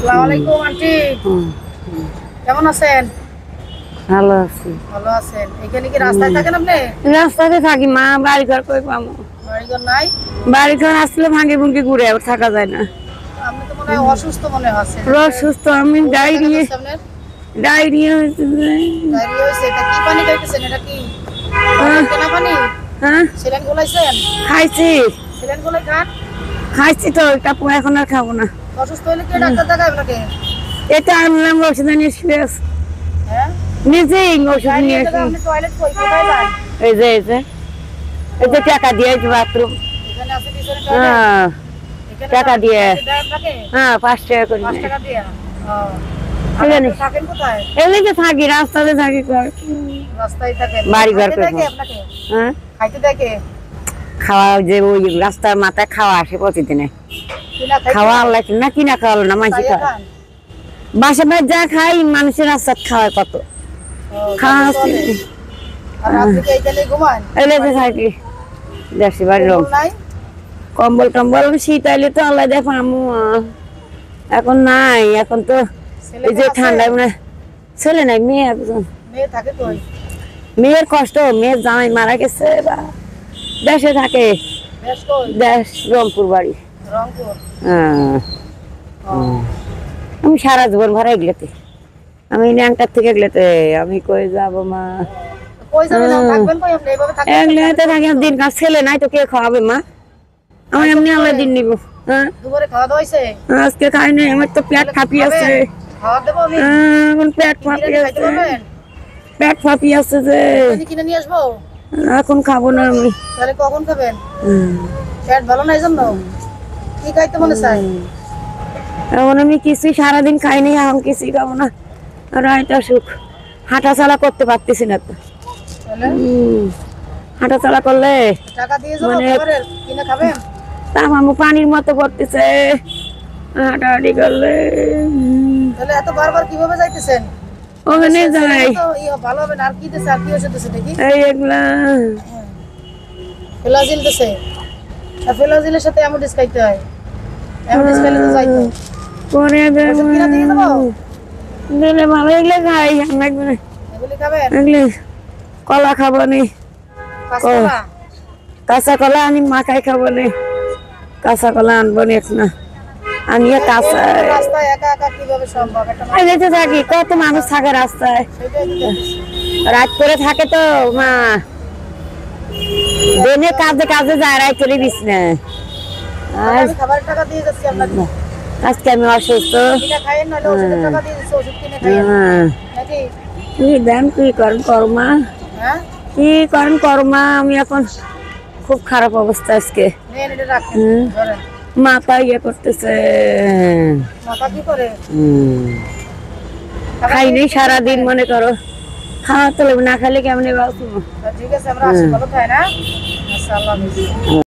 আসসালামু আলাইকুম আন্টি। কেমন আছেন? ভালো আছি। ভালো আছেন। এখানে কি রাস্তায় থাকেন আপনি? রাস্তাতে থাকি মা, বাড়ি ঘর কই পাবো? বাড়ি ঘর নাই? বাড়ি ঘর আসলে ভাঙে ভুঙ্গি ঘুরে আর থাকা যায় না। আপনি তো মনে হয় অসুস্থ মনে হচ্ছে। অসুস্থ আমি, ডায়রিয়া ডায়রিয়া হয়েছে। ডায়রিয়া হয়েছে? এটা কি পানি খাইতেছেন? এটা কি কেনা পানি? হ্যাঁ সেলেন গুলাইছেন? খাইছি, সেলেন গুলাই খান? খাইছি তো, কাপু এখন আর খাবো না। অসুস্থ হলে কি ডাক্তার দেখায় আপনাকে? এটা আনলাম ওষুধ নিয়ে শুয়ে আছি। হ্যাঁ, নিজেই ওষুধ নিয়ে ডায়রিয়া আসি। আপনি টয়লেট কোথায় যান? এই যে এই যে টাকা দিয়ে বাথরুম। এখানে আছে পিছনে টয়লেট? হ্যাঁ এখানে টাকা দিয়ে। দেয় আপনাকে? হ্যাঁ 5 টাকা করে। 5 টাকা দিয়ে? এখানে আপনি থাকেন কোথায়? এদিকে থাকি, রাস্তাতে থাকি। রাস্তায় থাকেন? বাড়ি ঘর খাইতে কই দেখে পাবো? আপনাকে? হ্যাঁ খাইতে দেখে? খাওয়া যে ওই রাস্তার মাথায় খাওয়া আসে প্রতিদিনে। কিনা খাইতে খাওয়া দেখে? আল্লাহ না, কিনা খাওয়ালো না, মানুষ তাইয়া খায়। খান? বাসা বাড়ি যা খাই মানুষের রাস্তায় খাওয়ায় কত ও, খাওয়া তাতে চলে। আর রাত্রে কি এইখানে ঘুমান? এলাতে থাকি। দেশি বাড়ির কম্বল নাই? কম্বল টম্বল শীত আইলে তো আল্লাহ দেখো আমু এখন নাই, এখন তো ছেলে এই যে আছে? ঠান্ডা মানে ছেলে নাই, মেয়ে একজন। মেয়ে থাকে কই? মেয়ের কষ্ট, মেয়ের জামাই মারা গেছে বা দেশে থাকে। বেশ কই? দেশ রংপুর বাড়ি। রংপুর? হ্যাঁ ও, আমি সারা জীবন ভরা এগুলোতে, আমি ন্যাংটার থেকে এগুলোতে আমি কই যাবো মা। কই যাবেন? থাকবেন কই আপনি? এইভাবে থাকবেন? এগুলোতে থাকি দিন কাজ, ছেলে নাই তো কে খাওয়াবে মা? আমি এমনি আল্লাহ দিন নিব। হ্যাঁ দুপুরে খাওয়া দাওয়া হয়েছে? আজকে খাই নাই, আমার তো পেট ফাঁপি আছে। খাওয়া দেবো আমি? এখন পেট ফাঁপি বিরিয়ানি খাইতে আছে, পারবেন? পেট ফাঁপি আছে যে বিরিয়ানি কিনে নিয়ে আসবো? এখন খাবো না আমি। তাহলে কখন খাবেন? পেট ভালো না এই জন্য? কি খাইতে মনে চায়? এখন আমি কিছুই সারাদিন খাইনি, এখন কিছুই খাবো না। আর এটা সুখ, হাঁটা চলা করতে পারতেছি না তো। তাহলে হাঁটা চলা করলে টাকা দিয়ে যাবো মানে- খাবারের কিনে খাবেন? তা মামু পানির মতো পড়তেছে হাঁটাহাঁটি করলে। তাহলে এত বারবার কিভাবে যাইতেছেন? ওখানে যাই তো ভালো হবে না। আর কি দিছে? আর কি ওষুধ দিছে দেখি? এই এগুলা ফেলাজিল দিছে? আর ফেলাজিলের সাথে অ্যামোডিস খাইতে হয়। অ্যামোডিস খাইলে তো যাইতো। পরে ওষুধ কিনা দিয়ে যাবো? দিলে ভালো, এগুলো খাই আমরা এগুলি খাবেন? এগুলো। কলা খাবো নি, কাঁচকলা? কাঁচা কলা আনি মাখাই খাবো নি, কাঁচা কলা আনবো নি এখন না, আনিয়ে কাঁচা। এইভাবে রাস্তায় একা একা কিভাবে সম্ভব? একটা মানুষ এদিকে থাকি, কত মানুষ থাকে রাস্তায়, সেটাই তো দেখতেছি। রাত করে থাকে তো মা, দিনে কাজে কাজে যায়, রাত চলে দিস না। তাহলে আমি খাবারের টাকা দিয়ে যাচ্ছি আপনাকে। আজকে আমি অসুস্থ। কিনে খাইয়েন, নইলে ওষুধের টাকা দিয়ে দিচ্ছি, ওষুধ কিনে খাইয়েন। নাকি? কি দেন, কি করেন করমা, হ্যাঁ? কি করেন করমা। আমি এখন খুব খারাপ অবস্থা আজকে, নেন, এটা রাখেন। ধরেন। মাথা ইয়ে করতেছে। মাথা কি করে? খাইনি সারাদিন, মনে করো খাওয়া তো না খাইলে কেমন বাঁচবো। ঠিক আছে, আমরা আসি। ভালো খাই না? আচ্ছা, আল্লাহ হাফেজ।